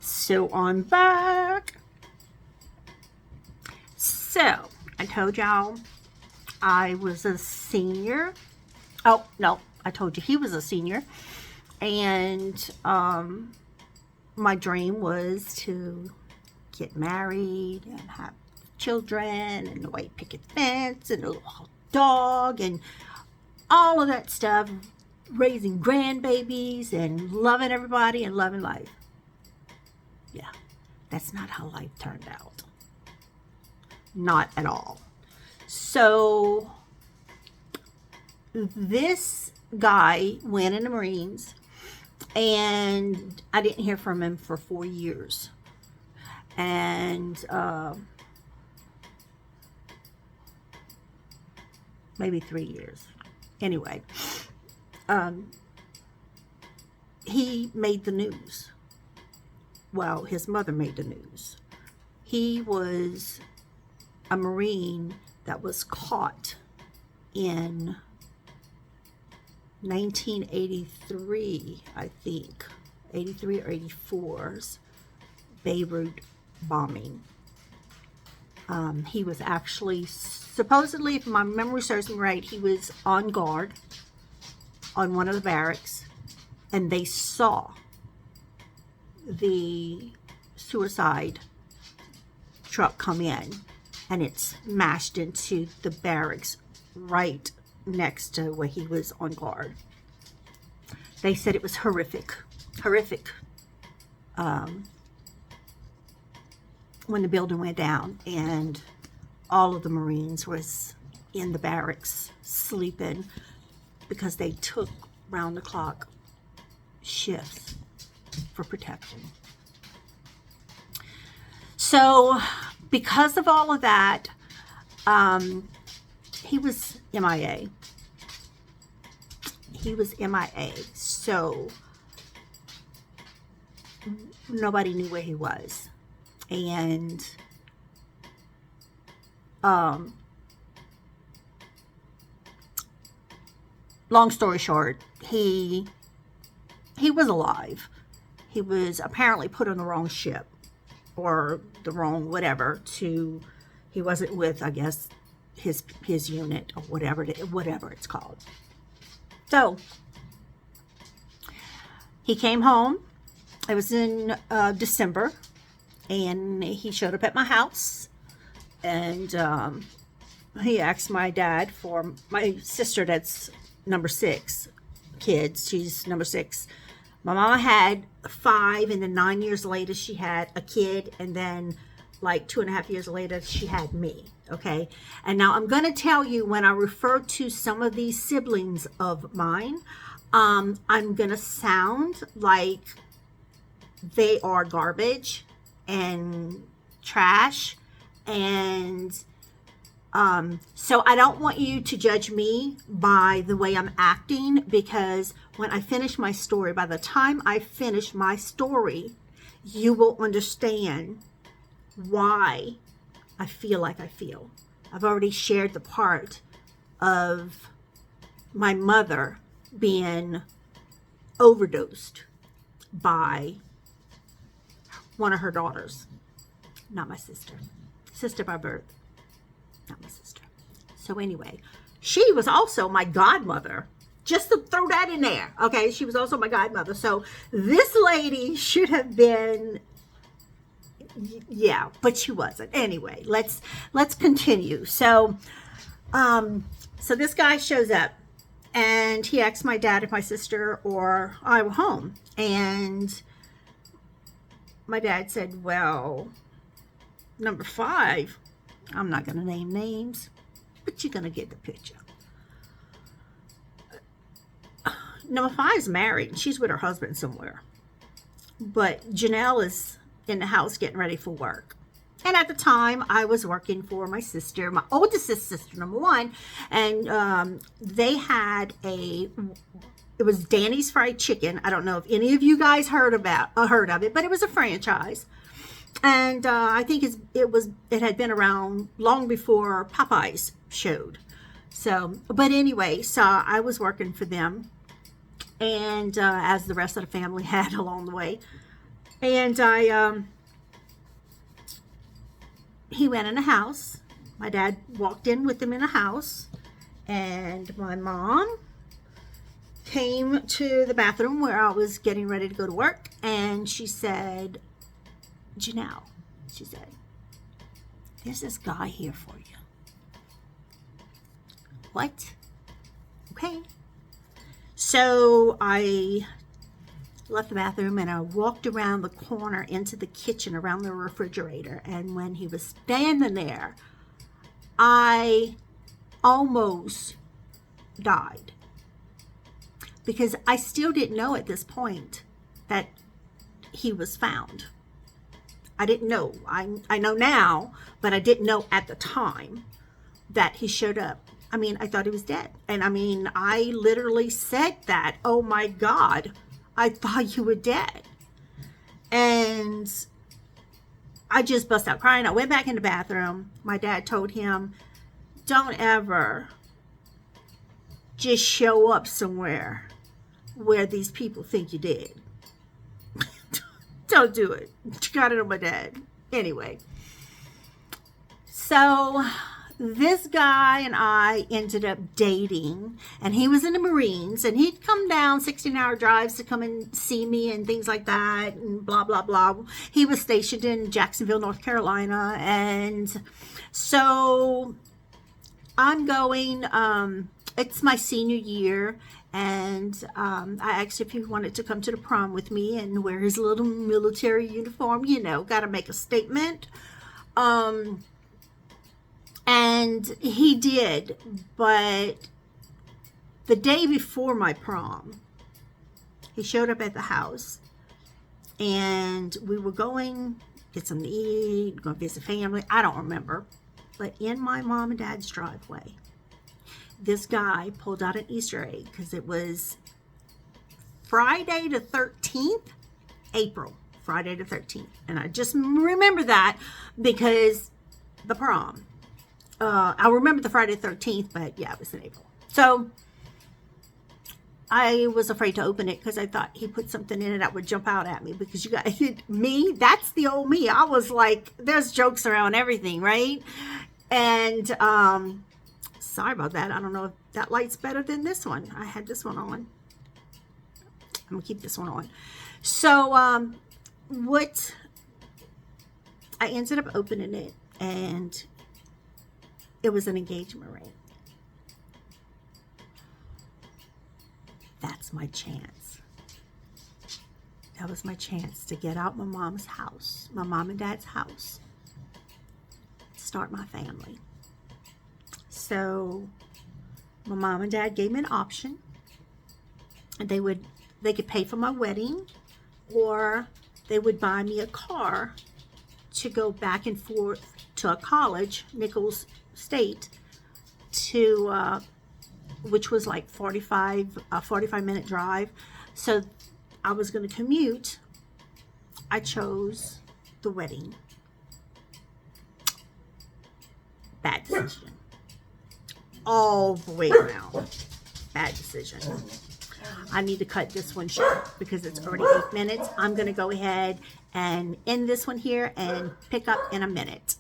So I'm back. So I told y'all I was a senior. Oh, no, I told you he was a senior. And my dream was to get married and have children and the white picket fence and a little dog and all of that stuff, raising grandbabies and loving everybody and loving life. Yeah, that's not how life turned out. Not at all. So this guy went in the Marines, and I didn't hear from him for 4 years. And maybe 3 years. Anyway, he made the news. Well, his mother made the news. He was a Marine that was caught in 1983, I think, 83 or 84's Beirut bombing. He was actually, supposedly, if my memory serves me right, he was on guard on one of the barracks, and they saw the suicide truck come in, and it smashed into the barracks right next to where he was on guard. They said it was horrific when the building went down, and all of the Marines was in the barracks sleeping because they took round the clock shifts for protection. So because of all of that, he was MIA. So nobody knew where he was. And long story short, he was alive. He was apparently put on the wrong ship or the wrong whatever he wasn't with, I guess, his unit or whatever it's called. So he came home. It was in December, and he showed up at my house, and he asked my dad for my sister that's number 6 kids. She's number 6. My mama had 5, and then 9 years later she had a kid, and then like 2.5 years later she had me. Okay, and now I'm going to tell you, when I refer to some of these siblings of mine, I'm going to sound like they are garbage and trash, and so I don't want you to judge me by the way I'm acting, because when I finish my story, by the time I finish my story, you will understand why I feel like I feel. I've already shared the part of my mother being overdosed by one of her daughters. Not my sister. Sister by birth. Not my sister. So anyway, she was also my godmother. Just to throw that in there. Okay, she was also my godmother. So this lady should have been, yeah, but she wasn't. Anyway, let's continue. So so this guy shows up, and he asked my dad if my sister or I were home, and my dad said, well, number 5, I'm not going to name names, but you're going to get the picture. Number 5 is married, and she's with her husband somewhere. But Janelle is in the house getting ready for work. And at the time, I was working for my sister, my oldest sister, number 1, and they had it was Danny's Fried Chicken. I don't know if any of you guys heard of it, but it was a franchise. And I think it had been around long before Popeyes showed. So, but anyway, so I was working for them, and as the rest of the family had along the way. And he went in a house. My dad walked in with him in a house, and my mom came to the bathroom where I was getting ready to go to work, and she said, Janelle, she said, there's this guy here for you. What? Okay. So I left the bathroom and I walked around the corner into the kitchen around the refrigerator, and when he was standing there, I almost died, because I still didn't know at this point that he was found. I didn't know. I know now, but I didn't know at the time that he showed up. I mean, I thought he was dead. And I mean, I literally said that, oh my God, I thought you were dead. And I just bust out crying. I went back in the bathroom. My dad told him, don't ever just show up somewhere where these people think you did. Don't do it. Got it on my dad. Anyway, so this guy and I ended up dating, and he was in the Marines, and he'd come down 16-hour drives to come and see me and things like that, and blah, blah, blah. He was stationed in Jacksonville, North Carolina, and so I'm going, it's my senior year, and I asked if he wanted to come to the prom with me and wear his little military uniform, you know, got to make a statement. And he did, but the day before my prom, he showed up at the house, and we were going get something to eat, going to visit family. I don't remember, but in my mom and dad's driveway, this guy pulled out an Easter egg, because it was Friday the 13th, April, Friday the 13th. And I just remember that because the prom. I remember the Friday the 13th, but yeah, it was in April. So I was afraid to open it because I thought he put something in it that would jump out at me, because you guys, me, that's the old me. I was like, there's jokes around everything, right? And sorry about that. I don't know if that light's better than this one. I had this one on. I'm gonna keep this one on. So what I ended up opening it, and it was an engagement ring. That's my chance. That was my chance to get out my mom's house, my mom and dad's house, start my family. So my mom and dad gave me an option, and they could pay for my wedding, or they would buy me a car to go back and forth to a college, Nichols State, to which was like 45-minute drive. So I was going to commute. I chose the wedding. Bad decision. All the way around. Bad decision. I need to cut this one short because it's already 8 minutes. I'm going to go ahead and end this one here and pick up in a minute.